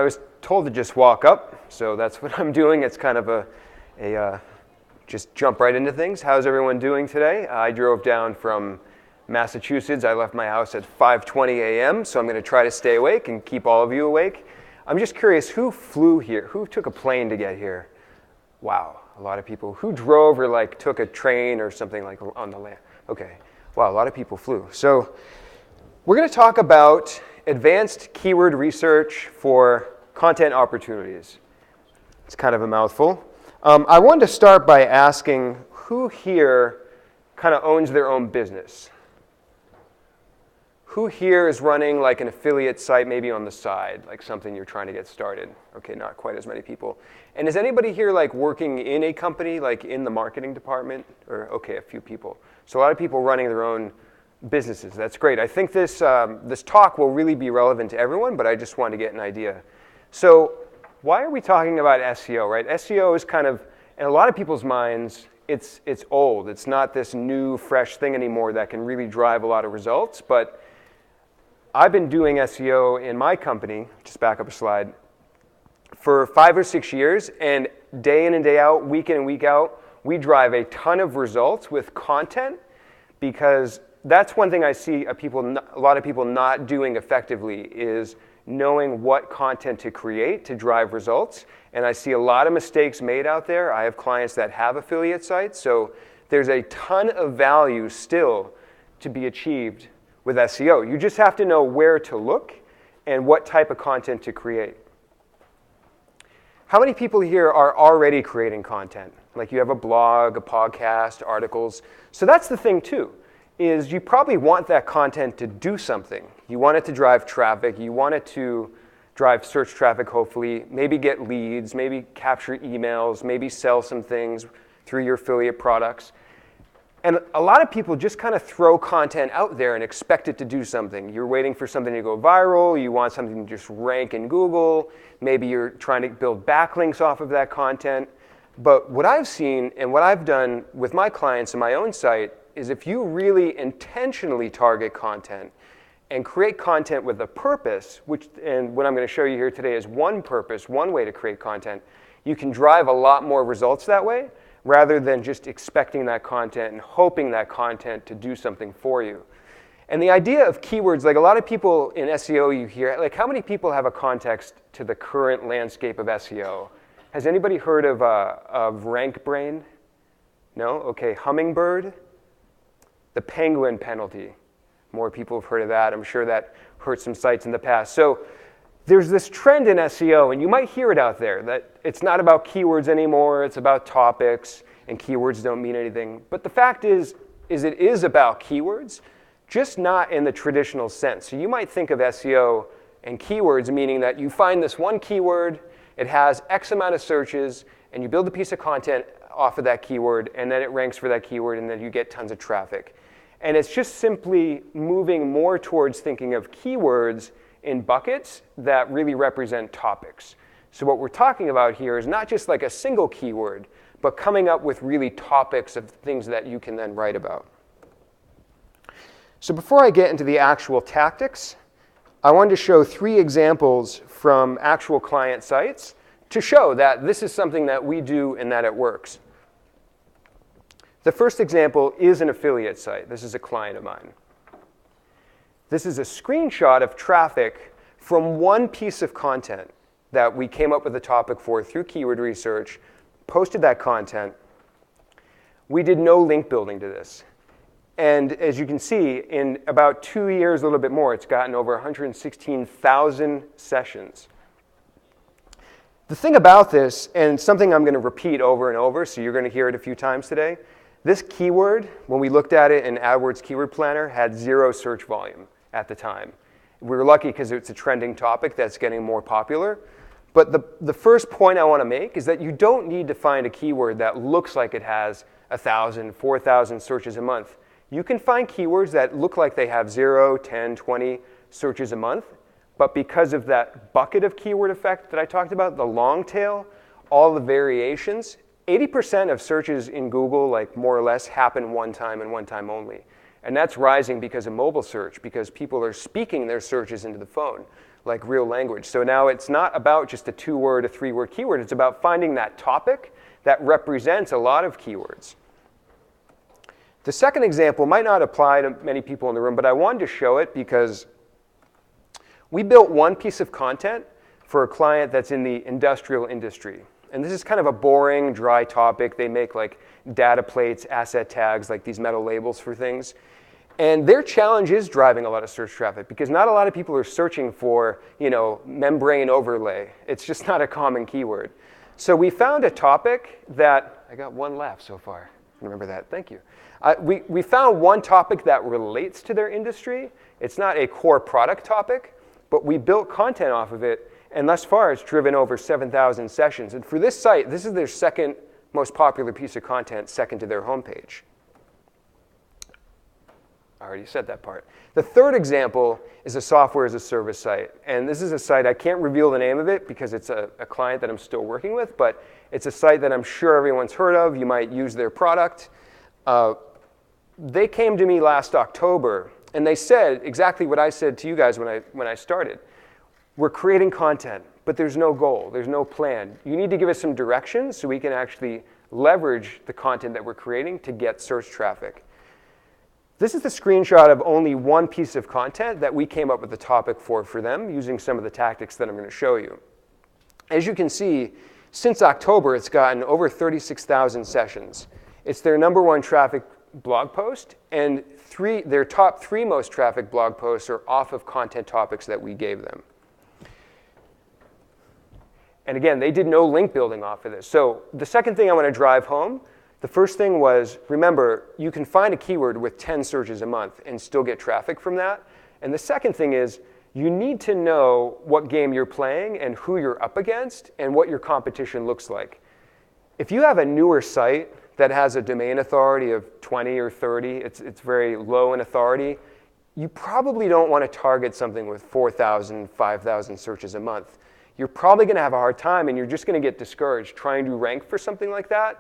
was told to just walk up, so that's what I'm doing. It's kind of a just jump right into things. How's everyone doing today? I drove down from Massachusetts. I left my house at 5:20 a.m., so I'm going to try to stay awake and keep all of you awake. I'm just curious, who flew here? Who took a plane to get here? Wow, a lot of people. Who drove or like took a train or something like on the land? Okay, wow, a lot of people flew. So we're going to talk about advanced keyword research for content opportunities. It's kind of a mouthful. I wanted to start by asking who here kind of owns their own business? Who here is running like an affiliate site maybe on the side, like something you're trying to get started? Okay, not quite as many people. And is anybody here like working in a company, like in the marketing department? Or okay, a few people. So a lot of people running their own businesses. That's great. I think this talk will really be relevant to everyone, but I just wanted to get an idea. So why are we talking about SEO, right? SEO is kind of, in a lot of people's minds, it's old. It's not this new, fresh thing anymore that can really drive a lot of results. But I've been doing SEO in my company, just back up a slide, for 5 or 6 years, and day in and day out, week in and week out, we drive a ton of results with content, because that's one thing I see a lot of people not doing effectively is knowing what content to create to drive results. And I see a lot of mistakes made out there. I have clients that have affiliate sites, so there's a ton of value still to be achieved with SEO. You just have to know where to look and what type of content to create. How many people here are already creating content? Like you have a blog, a podcast, articles. So that's the thing too, is you probably want that content to do something. You want it to drive traffic. You want it to drive search traffic, hopefully, maybe get leads, maybe capture emails, maybe sell some things through your affiliate products. And a lot of people just kind of throw content out there and expect it to do something. You're waiting for something to go viral. You want something to just rank in Google. Maybe you're trying to build backlinks off of that content. But what I've seen and what I've done with my clients and my own site is if you really intentionally target content and create content with a purpose, and what I'm going to show you here today is one purpose, one way to create content, you can drive a lot more results that way, rather than just expecting that content and hoping that content to do something for you. And the idea of keywords, like a lot of people in SEO you hear, like how many people have a context to the current landscape of SEO? Has anybody heard of rank brain? No? Okay, hummingbird? The penguin penalty. More people have heard of that. I'm sure that hurt some sites in the past. So there's this trend in SEO, and you might hear it out there, that it's not about keywords anymore, it's about topics, and keywords don't mean anything. But the fact is it is about keywords, just not in the traditional sense. So you might think of SEO and keywords meaning that you find this one keyword, it has X amount of searches, and you build a piece of content off of that keyword, and then it ranks for that keyword, and then you get tons of traffic. And it's just simply moving more towards thinking of keywords in buckets that really represent topics. So what we're talking about here is not just like a single keyword, but coming up with really topics of things that you can then write about. So before I get into the actual tactics, I wanted to show 3 examples from actual client sites to show that this is something that we do and that it works. The first example is an affiliate site. This is a client of mine. This is a screenshot of traffic from one piece of content that we came up with a topic for through keyword research, posted that content. We did no link building to this. And as you can see, in about 2 years, a little bit more, it's gotten over 116,000 sessions. The thing about this, and something I'm going to repeat over and over, so you're going to hear it a few times today, this keyword, when we looked at it in AdWords Keyword Planner, had 0 search volume at the time. We were lucky because it's a trending topic that's getting more popular. But the first point I want to make is that you don't need to find a keyword that looks like it has 1,000, 4,000 searches a month. You can find keywords that look like they have 0, 10, 20 searches a month. But because of that bucket of keyword effect that I talked about, the long tail, all the variations, 80% of searches in Google, like more or less, happen one time and one time only. And that's rising because of mobile search, because people are speaking their searches into the phone. like real language. So now it's not about just a 2-word, a 3-word keyword. It's about finding that topic that represents a lot of keywords. The second example might not apply to many people in the room, but I wanted to show it because we built one piece of content for a client that's in the industrial industry. And this is kind of a boring, dry topic. They make like data plates, asset tags, like these metal labels for things. And their challenge is driving a lot of search traffic because not a lot of people are searching for, membrane overlay. It's just not a common keyword. So we found a topic that, I got one laugh so far. Remember that, thank you. We found one topic that relates to their industry. It's not a core product topic, but we built content off of it. And thus far, it's driven over 7,000 sessions. And for this site, this is their second most popular piece of content, second to their homepage. I already said that part. The third example is a software as a service site. And this is a site, I can't reveal the name of it because it's a client that I'm still working with, but it's a site that I'm sure everyone's heard of. You might use their product. They came to me last October, and they said exactly what I said to you guys when I started. We're creating content, but there's no goal. There's no plan. You need to give us some directions so we can actually leverage the content that we're creating to get search traffic. This is the screenshot of only one piece of content that we came up with the topic for them using some of the tactics that I'm going to show you. As you can see, since October, it's gotten over 36,000 sessions. It's their #1 traffic blog post, and their top 3 most traffic blog posts are off of content topics that we gave them. And again, they did no link building off of this. So the second thing I want to drive home, the first thing was, remember, you can find a keyword with 10 searches a month and still get traffic from that. And the second thing is, you need to know what game you're playing and who you're up against and what your competition looks like. If you have a newer site that has a domain authority of 20 or 30, it's very low in authority, you probably don't want to target something with 4,000, 5,000 searches a month. You're probably going to have a hard time, and you're just going to get discouraged trying to rank for something like that.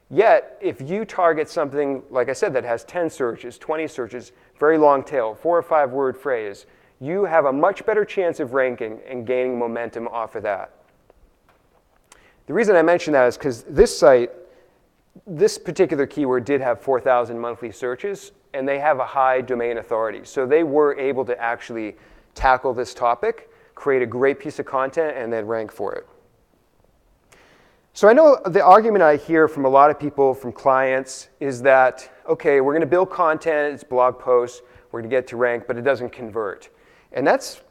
Yet, if you target something, like I said, that has 10 searches, 20 searches, very long tail, 4 or 5 word phrase, you have a much better chance of ranking and gaining momentum off of that. The reason I mention that is because this site, this particular keyword did have 4,000 monthly searches, and they have a high domain authority. So they were able to actually tackle this topic, create a great piece of content, and then rank for it. So I know the argument I hear from a lot of people, from clients, is that, okay, we're going to build content, it's blog posts, we're going to get to rank, but it doesn't convert. And that's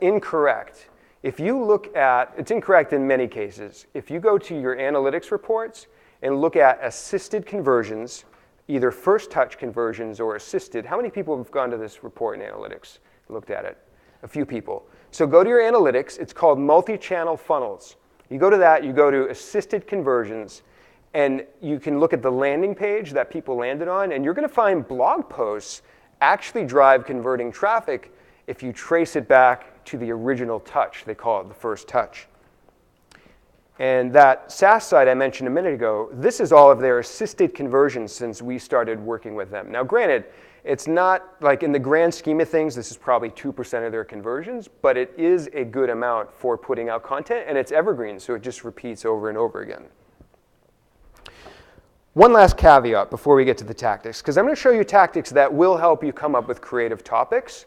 incorrect. If you look at, it's incorrect in many cases. If you go to your analytics reports and look at assisted conversions, either first touch conversions or assisted, how many people have gone to this report in analytics and looked at it? A few people. So go to your analytics. It's called multi-channel funnels. You go to that, you go to assisted conversions, and you can look at the landing page that people landed on, and you're going to find blog posts actually drive converting traffic if you trace it back to the original touch. They call it the first touch. And that SaaS site I mentioned a minute ago, this is all of their assisted conversions since we started working with them. Now, granted, it's not, like in the grand scheme of things, this is probably 2% of their conversions, but it is a good amount for putting out content, and it's evergreen, so it just repeats over and over again. One last caveat before we get to the tactics, because I'm going to show you tactics that will help you come up with creative topics,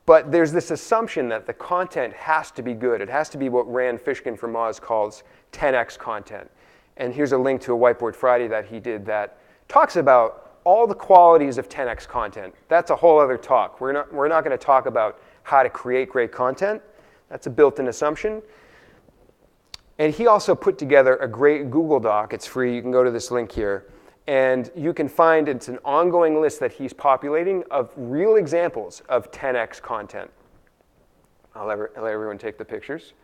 but there's this assumption that the content has to be good. It has to be what Rand Fishkin from Oz calls 10x content. And here's a link to a Whiteboard Friday that he did that talks about all the qualities of 10x content. That's a whole other talk. We're not going to talk about how to create great content. That's a built-in assumption. And he also put together a great Google Doc. It's free. You can go to this link here. And you can find, it's an ongoing list that he's populating of real examples of 10x content. I'll let everyone take the pictures.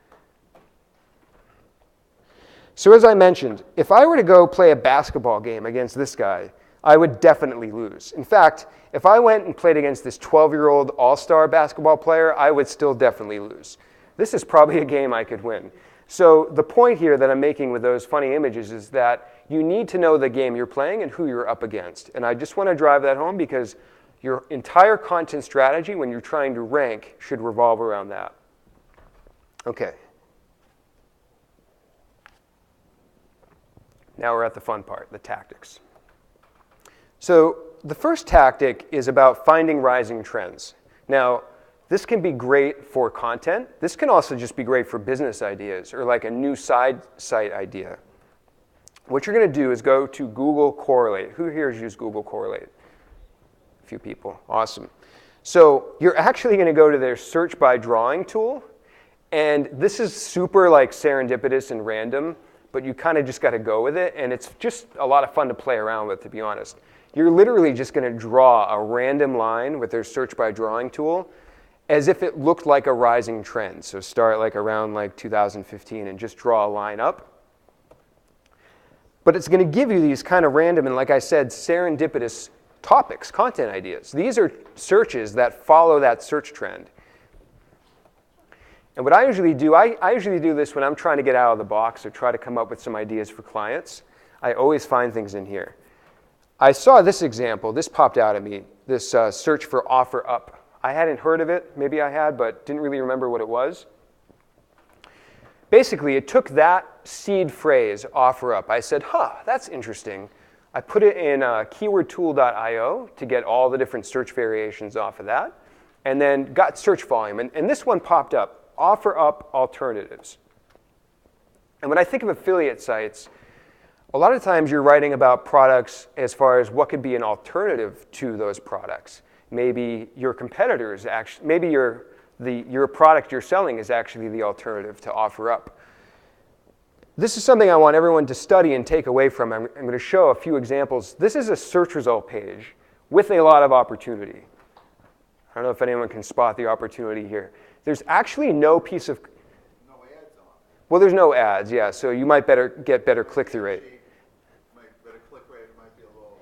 So as I mentioned, if I were to go play a basketball game against this guy, I would definitely lose. In fact, if I went and played against this 12-year-old all-star basketball player, I would still definitely lose. This is probably a game I could win. So the point here that I'm making with those funny images is that you need to know the game you're playing and who you're up against. And I just want to drive that home because your entire content strategy when you're trying to rank should revolve around that. Okay. Now we're at the fun part, the tactics. So the first tactic is about finding rising trends. Now, this can be great for content. This can also just be great for business ideas or like a new side site idea. What you're going to do is go to Google Correlate. Who here has used Google Correlate? A few people. Awesome. So you're actually going to go to their search by drawing tool. And this is super like serendipitous and random, but you kind of just got to go with it. And it's just a lot of fun to play around with, to be honest. You're literally just going to draw a random line with their search by drawing tool as if it looked like a rising trend. So start like around like 2015 and just draw a line up. But it's going to give you these kind of random and, like I said, serendipitous topics, content ideas. These are searches that follow that search trend. And what I usually do, I usually do this when I'm trying to get out of the box or try to come up with some ideas for clients. I always find things in here. I saw this example. This popped out at me, this search for offer up. I hadn't heard of it. Maybe I had, but didn't really remember what it was. Basically, it took that seed phrase, offer up. I said, that's interesting. I put it in keywordtool.io to get all the different search variations off of that, and then got search volume. And this one popped up, offer up alternatives. And when I think of affiliate sites, a lot of times you're writing about products as far as what could be an alternative to those products. Maybe your competitors, maybe your product you're selling is actually the alternative to offer up. This is something I want everyone to study and take away from. I'm going to show a few examples. This is a search result page with a lot of opportunity. I don't know if anyone can spot the opportunity here. There's actually no piece of... No ads on it. Well, there's no ads, yeah, so you might get better click-through rate. Better click rate, it might be a little...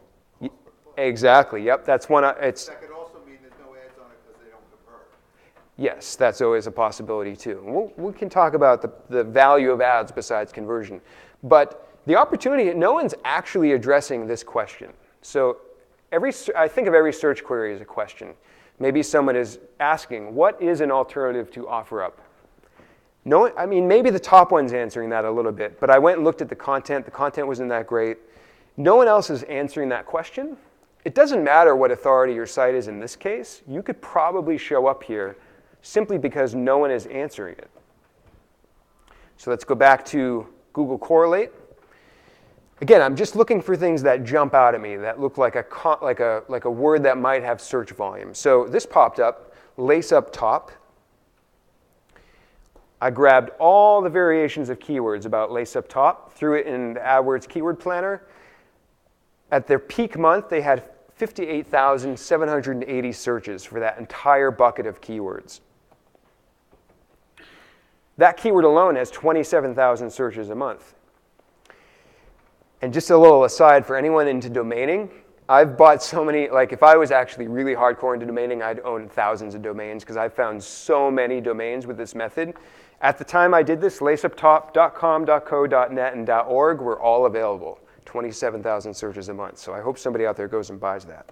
Exactly, yep, that's one... That could also mean there's no ads on it because they don't convert. Yes, that's always a possibility too. We can talk about the value of ads besides conversion. But the opportunity, no one's actually addressing this question. So I think of every search query as a question. Maybe someone is asking, what is an alternative to offer up? No, I mean, maybe the top one's answering that a little bit, but I went and looked at the content. The content wasn't that great. No one else is answering that question. It doesn't matter what authority your site is in this case. You could probably show up here simply because no one is answering it. So let's go back to Google Correlate. Again, I'm just looking for things that jump out at me, that look like a word that might have search volume. So this popped up, lace up top. I grabbed all the variations of keywords about lace up top, threw it in the AdWords Keyword Planner. At their peak month, they had 58,780 searches for that entire bucket of keywords. That keyword alone has 27,000 searches a month. And just a little aside for anyone into domaining, I've bought so many, like if I was actually really hardcore into domaining, I'd own thousands of domains because I've found so many domains with this method. At the time I did this, laceuptop.com, .co, .net, and .org were all available. 27,000 searches a month. So I hope somebody out there goes and buys that.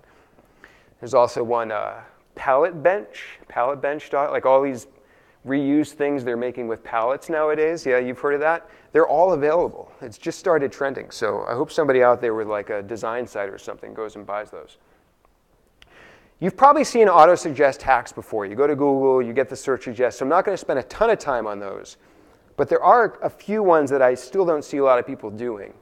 There's also one pallet bench, like all these reused things they're making with pallets nowadays. Yeah, you've heard of that? They're all available. It's just started trending. So I hope somebody out there with like a design site or something goes and buys those. You've probably seen auto-suggest hacks before. You go to Google, you get the search suggest. So I'm not going to spend a ton of time on those. But there are a few ones that I still don't see a lot of people doing.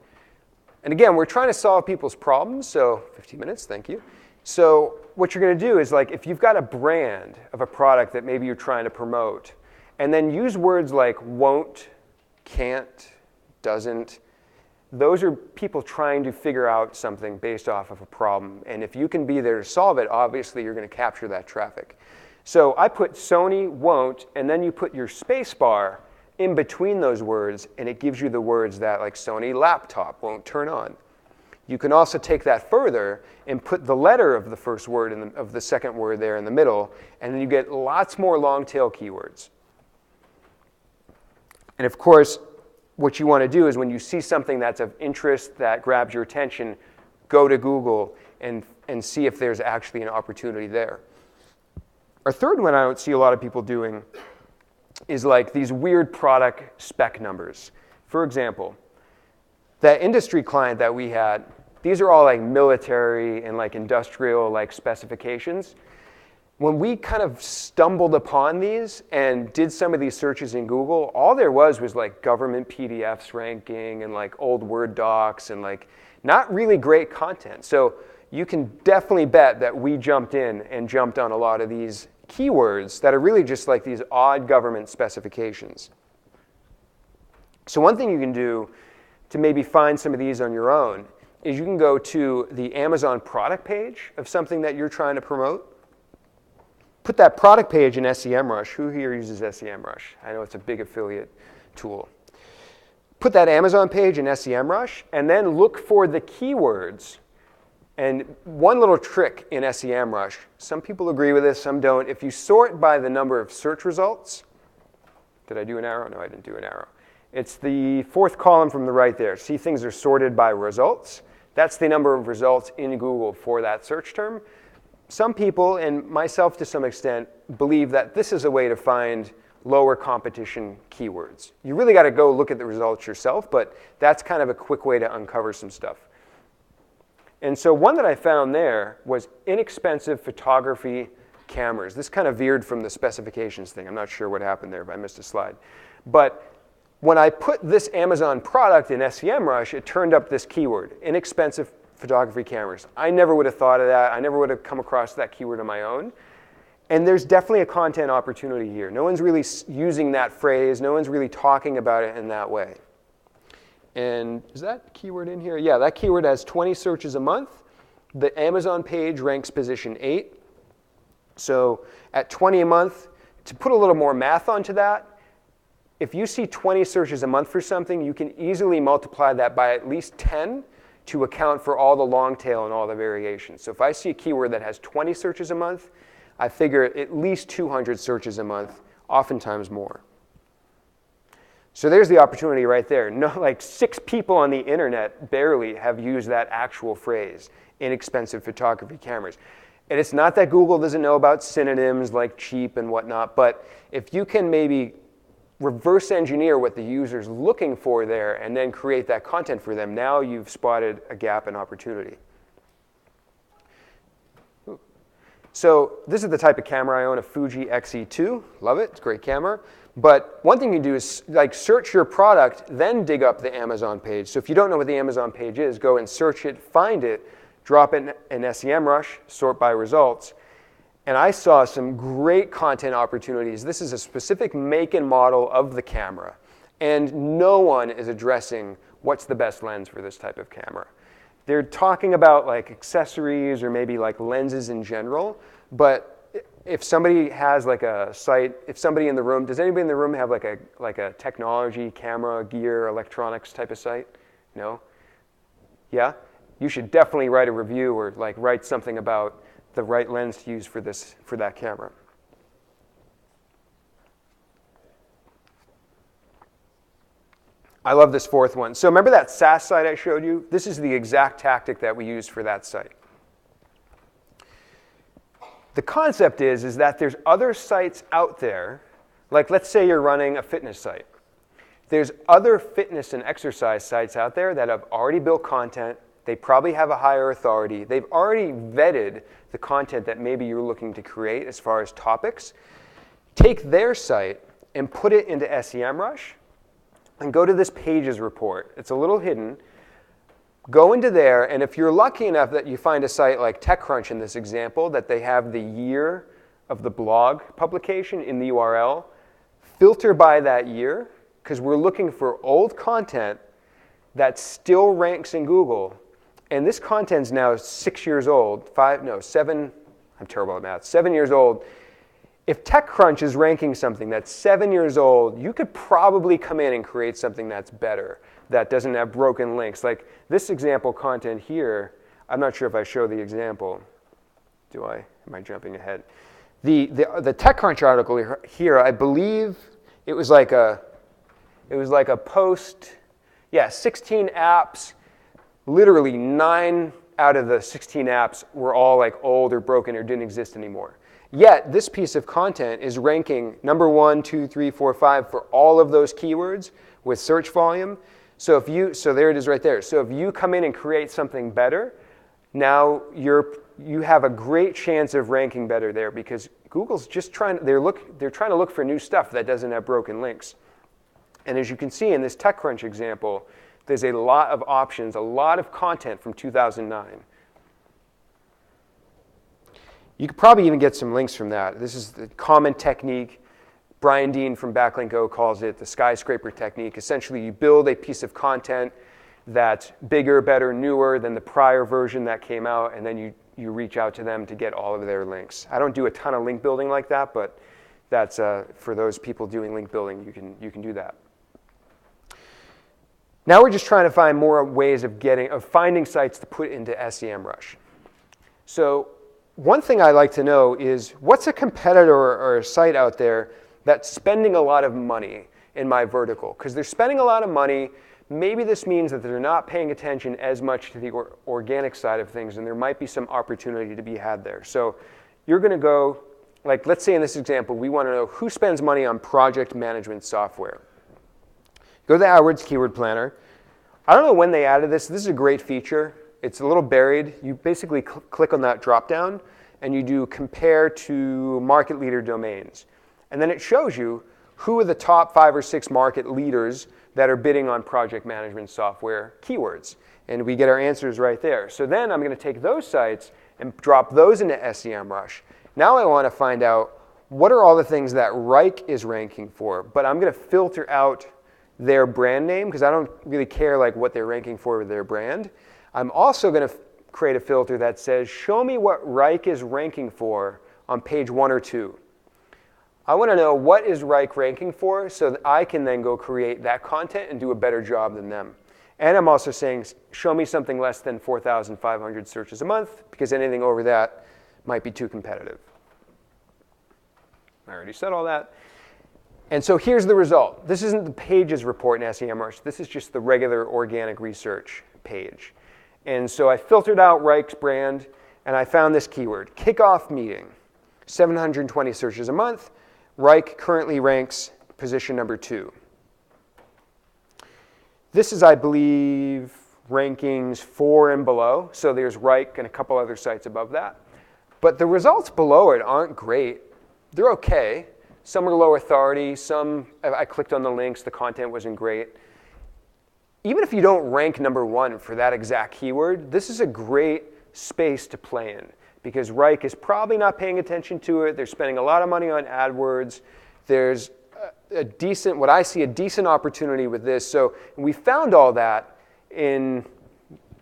And again, we're trying to solve people's problems. So 15 minutes, thank you. So what you're going to do is, like, if you've got a brand of a product that maybe you're trying to promote, and then use words like won't, can't, doesn't. Those are people trying to figure out something based off of a problem. And if you can be there to solve it, obviously you're going to capture that traffic. So I put Sony, won't, and then you put your space bar in between those words, and it gives you the words that, like, Sony laptop won't turn on. You can also take that further and put the letter of the first word of the second word there in the middle, and then you get lots more long tail keywords. And of course, what you want to do is when you see something that's of interest that grabs your attention, go to Google and see if there's actually an opportunity there. Our third one I don't see a lot of people doing is like these weird product spec numbers. For example, that industry client that we had, these are all like military and like industrial like specifications. When we kind of stumbled upon these and did some of these searches in Google, all there was like government PDFs ranking and like old Word docs and like not really great content. So you can definitely bet that we jumped in and jumped on a lot of these keywords that are really just like these odd government specifications. So one thing you can do to maybe find some of these on your own is you can go to the Amazon product page of something that you're trying to promote. Put that product page in SEMRush. Who here uses SEMRush? I know it's a big affiliate tool. Put that Amazon page in SEMRush and then look for the keywords. And one little trick in SEMRush, some people agree with this, some don't. If you sort by the number of search results, did I do an arrow? No, I didn't do an arrow. It's the fourth column from the right there. See, things are sorted by results. That's the number of results in Google for that search term. Some people, and myself to some extent, believe that this is a way to find lower competition keywords. You really got to go look at the results yourself, but that's kind of a quick way to uncover some stuff. And so one that I found there was inexpensive photography cameras. This kind of veered from the specifications thing. I'm not sure what happened there if I missed a slide. But when I put this Amazon product in SEMRush, it turned up this keyword, inexpensive photography cameras. I never would have thought of that. I never would have come across that keyword on my own. And there's definitely a content opportunity here. No one's really using that phrase. No one's really talking about it in that way. And is that keyword in here? Yeah, that keyword has 20 searches a month. The Amazon page ranks position 8. So at 20 a month, to put a little more math onto that, if you see 20 searches a month for something, you can easily multiply that by at least 10 to account for all the long tail and all the variations. So if I see a keyword that has 20 searches a month, I figure at least 200 searches a month, oftentimes more. So there's the opportunity right there. No, like 6 people on the internet barely have used that actual phrase, inexpensive photography cameras. And it's not that Google doesn't know about synonyms like cheap and whatnot, but if you can maybe reverse engineer what the user's looking for there and then create that content for them, now you've spotted a gap in opportunity. So this is the type of camera I own, a Fuji Xe2. Love it, it's a great camera. But one thing you do is like search your product, then dig up the Amazon page. So if you don't know what the Amazon page is, go and search it, find it, drop it in SEMRush, sort by results. And I saw some great content opportunities. This is a specific make and model of the camera. And no one is addressing what's the best lens for this type of camera. They're talking about like accessories or maybe like lenses in general. But if somebody has like a site, if somebody in the room, does anybody in the room have like a technology, camera, gear, electronics type of site? No? Yeah? You should definitely write a review or like write something about the right lens to use for that camera. I love this fourth one. So remember that SaaS site I showed you? This is the exact tactic that we use for that site. The concept is that there's other sites out there, like let's say you're running a fitness site. There's other fitness and exercise sites out there that have already built content. They probably have a higher authority. They've already vetted the content that maybe you're looking to create as far as topics. Take their site and put it into SEMRush and go to this pages report. It's a little hidden. Go into there, and if you're lucky enough that you find a site like TechCrunch in this example, that they have the year of the blog publication in the URL, filter by that year, because we're looking for old content that still ranks in Google. And this content's now 6 years old, 7, I'm terrible at math, 7 years old. If TechCrunch is ranking something that's 7 years old, you could probably come in and create something that's better, that doesn't have broken links. Like this example content here, I'm not sure if I show the example. Do I? Am I jumping ahead? The TechCrunch article here, I believe it was like a post, 16 apps. Literally 9 out of the 16 apps were all like old or broken or didn't exist anymore. Yet this piece of content is ranking number 1, 2, 3, 4, 5 for all of those keywords with search volume. So there it is right there. So if you come in and create something better, now you have a great chance of ranking better there, because Google's just trying to look for new stuff that doesn't have broken links. And as you can see in this TechCrunch example, there's a lot of options, a lot of content from 2009. You could probably even get some links from that. This is the common technique. Brian Dean from Backlink Go calls it the skyscraper technique. Essentially, you build a piece of content that's bigger, better, newer than the prior version that came out, and then you reach out to them to get all of their links. I don't do a ton of link building like that, but that's for those people doing link building, you can do that. Now we're just trying to find more ways of finding sites to put into SEMRush. So one thing I like to know is, what's a competitor or a site out there that's spending a lot of money in my vertical? Because they're spending a lot of money. Maybe this means that they're not paying attention as much to the organic side of things, and there might be some opportunity to be had there. So you're going to go, like, let's say in this example, we want to know who spends money on project management software. Go to the AdWords Keyword Planner. I don't know when they added this. This is a great feature. It's a little buried. You basically click on that drop-down, and you do compare to market leader domains. And then it shows you who are the top 5 or 6 market leaders that are bidding on project management software keywords. And we get our answers right there. So then I'm going to take those sites and drop those into SEMRush. Now I want to find out, what are all the things that Reich is ranking for? But I'm going to filter out their brand name, because I don't really care like what they're ranking for with their brand. I'm also going to create a filter that says, show me what Reich is ranking for on page 1 or 2. I want to know what is Reich ranking for, so that I can then go create that content and do a better job than them. And I'm also saying, show me something less than 4,500 searches a month, because anything over that might be too competitive. I already said all that. And so here's the result. This isn't the pages report in SEMRush. This is just the regular organic research page. And so I filtered out Reich's brand, and I found this keyword, kickoff meeting, 720 searches a month. Reich currently ranks position number 2. This is, I believe, rankings 4 and below. So there's Reich and a couple other sites above that. But the results below it aren't great. They're okay. Some are low authority. Some, I clicked on the links. The content wasn't great. Even if you don't rank number 1 for that exact keyword, this is a great space to play in, because Reich is probably not paying attention to it. They're spending a lot of money on AdWords. There's a decent opportunity with this. So we found all that in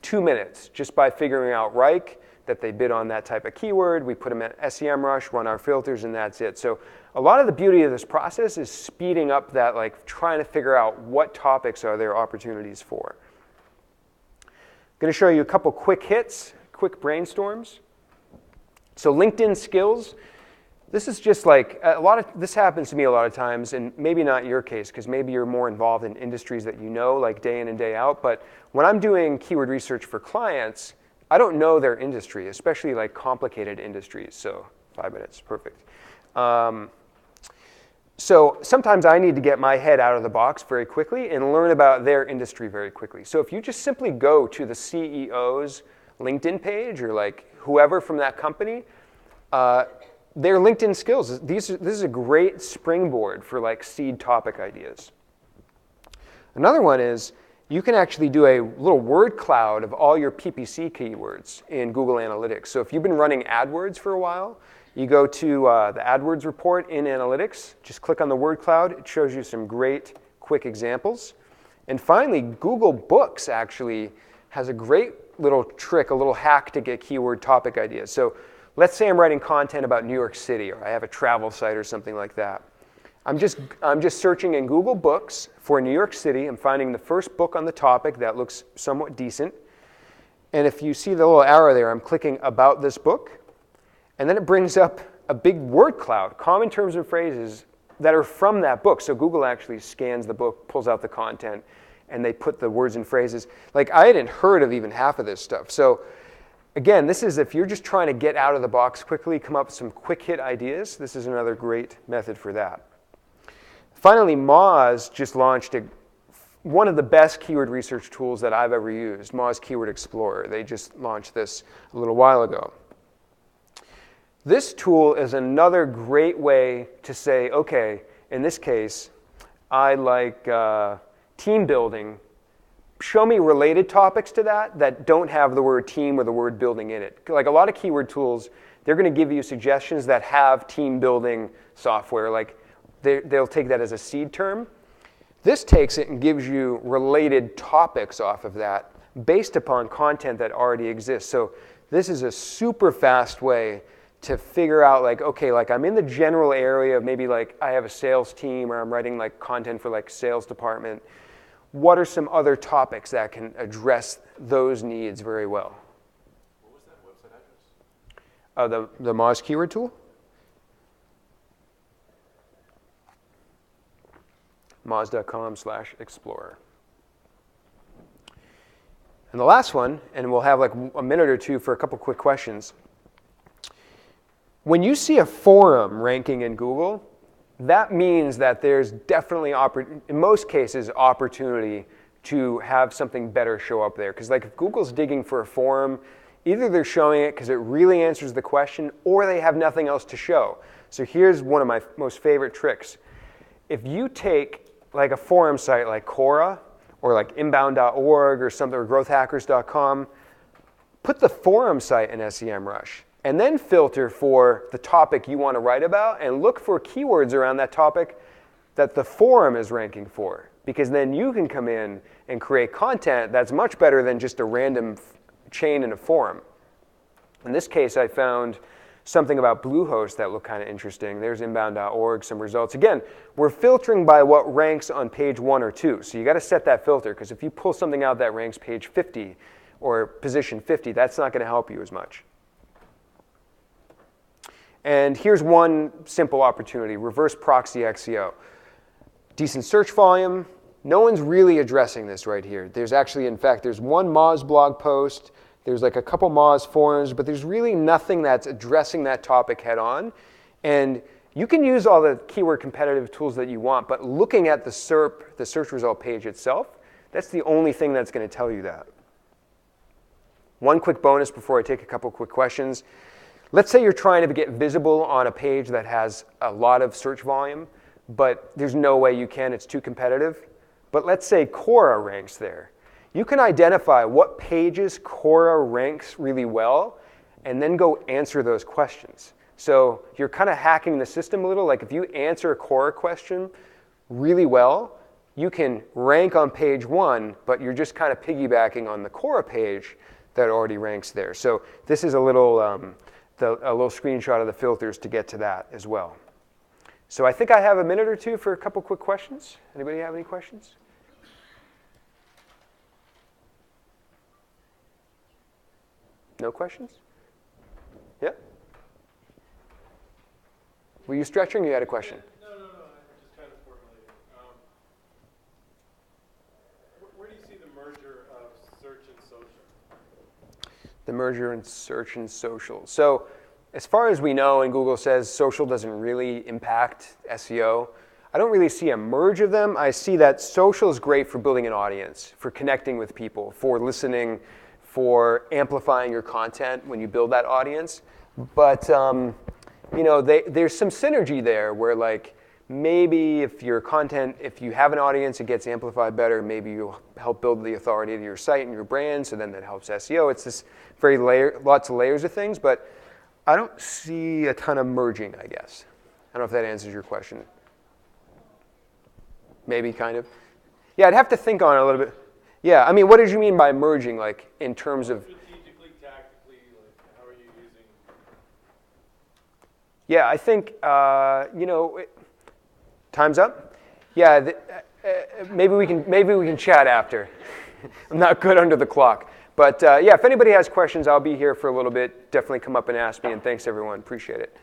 2 minutes just by figuring out Reich, that they bid on that type of keyword. We put them at SEMRush, run our filters, and that's it. So a lot of the beauty of this process is speeding up that, like, trying to figure out what topics are there opportunities for. I'm going to show you a couple quick hits, quick brainstorms. So LinkedIn skills. This is just like this happens to me a lot of times, and maybe not your case, because maybe you're more involved in industries that you know, like day in and day out. But when I'm doing keyword research for clients, I don't know their industry, especially like complicated industries. So 5 minutes, perfect. So sometimes I need to get my head out of the box very quickly and learn about their industry very quickly. So if you just simply go to the CEO's LinkedIn page, or like whoever from that company, their LinkedIn skills, this is a great springboard for like seed topic ideas. Another one is, you can actually do a little word cloud of all your PPC keywords in Google Analytics. So if you've been running AdWords for a while, you go to the AdWords report in Analytics, just click on the word cloud. It shows you some great quick examples. And finally, Google Books actually has a great little trick, a little hack to get keyword topic ideas. So let's say I'm writing content about New York City, or I have a travel site or something like that. I'm just searching in Google Books for New York City. I'm finding the first book on the topic that looks somewhat decent. And if you see the little arrow there, I'm clicking about this book. And then it brings up a big word cloud, common terms and phrases that are from that book. So Google actually scans the book, pulls out the content, and they put the words and phrases. Like, I hadn't heard of even half of this stuff. So Again, this is if you're just trying to get out of the box quickly, come up with some quick hit ideas, this is another great method for that. Finally, Moz just launched one of the best keyword research tools that I've ever used, Moz Keyword Explorer. They just launched this a little while ago. This tool is another great way to say, okay, in this case, I like team building. Show me related topics to that don't have the word team or the word building in it. Like a lot of keyword tools, they're going to give you suggestions that have team building software. Like they'll take that as a seed term. This takes it and gives you related topics off of that based upon content that already exists. So this is a super fast way to figure out like, okay, like I'm in the general area of maybe like I have a sales team or I'm writing like content for like sales department. What are some other topics that can address those needs very well? What was that website address? The Moz keyword tool? Moz.com/explorer. And the last one, and we'll have like a minute or two for a couple quick questions. When you see a forum ranking in Google, that means that there's definitely, in most cases, opportunity to have something better show up there. Because like if Google's digging for a forum, either they're showing it because it really answers the question, or they have nothing else to show. So here's one of my most favorite tricks. If you take like a forum site like Quora, or like inbound.org or something, or growthhackers.com, put the forum site in SEMRush. And then filter for the topic you want to write about and look for keywords around that topic that the forum is ranking for. Because then you can come in and create content that's much better than just a random chain in a forum. In this case, I found something about Bluehost that looked kind of interesting. There's inbound.org, some results. Again, we're filtering by what ranks on page 1 or 2. So you got to set that filter, because if you pull something out that ranks page 50 or position 50, that's not going to help you as much. And here's one simple opportunity, reverse proxy XEO. Decent search volume. No one's really addressing this right here. There's actually, in fact, there's one Moz blog post. There's like a couple Moz forums, but there's really nothing that's addressing that topic head on. And you can use all the keyword competitive tools that you want, but looking at the SERP, the search result page itself, that's the only thing that's going to tell you that. One quick bonus before I take a couple quick questions. Let's say you're trying to get visible on a page that has a lot of search volume, but there's no way you can, it's too competitive. But let's say Quora ranks there. You can identify what pages Quora ranks really well and then go answer those questions. So you're kind of hacking the system a little. Like if you answer a Quora question really well, you can rank on page 1, but you're just kind of piggybacking on the Quora page that already ranks there. So this is a little screenshot of the filters to get to that as well. So I think I have a minute or two for a couple quick questions. Anybody have any questions? No questions? Yeah? Were you stretching or you had a question? No, I'm just trying to formulate it. Where do you see the merger of search and social? The merger in search and social. So as far as we know, and Google says social doesn't really impact SEO, I don't really see a merge of them. I see that social is great for building an audience, for connecting with people, for listening, for amplifying your content when you build that audience. But there's some synergy there where like maybe if your content, if you have an audience, it gets amplified better. Maybe you'll help build the authority of your site and your brand, so then that helps SEO. It's this lots of layers of things, but I don't see a ton of merging, I guess. I don't know if that answers your question. Maybe, kind of. Yeah, I'd have to think on it a little bit. Yeah, I mean, what did you mean by merging, like in terms of? Strategically, tactically, like how are you using? Yeah, I think, time's up? Yeah, maybe we can chat after. I'm not good under the clock. But yeah, if anybody has questions, I'll be here for a little bit. Definitely come up and ask me, and thanks everyone, appreciate it.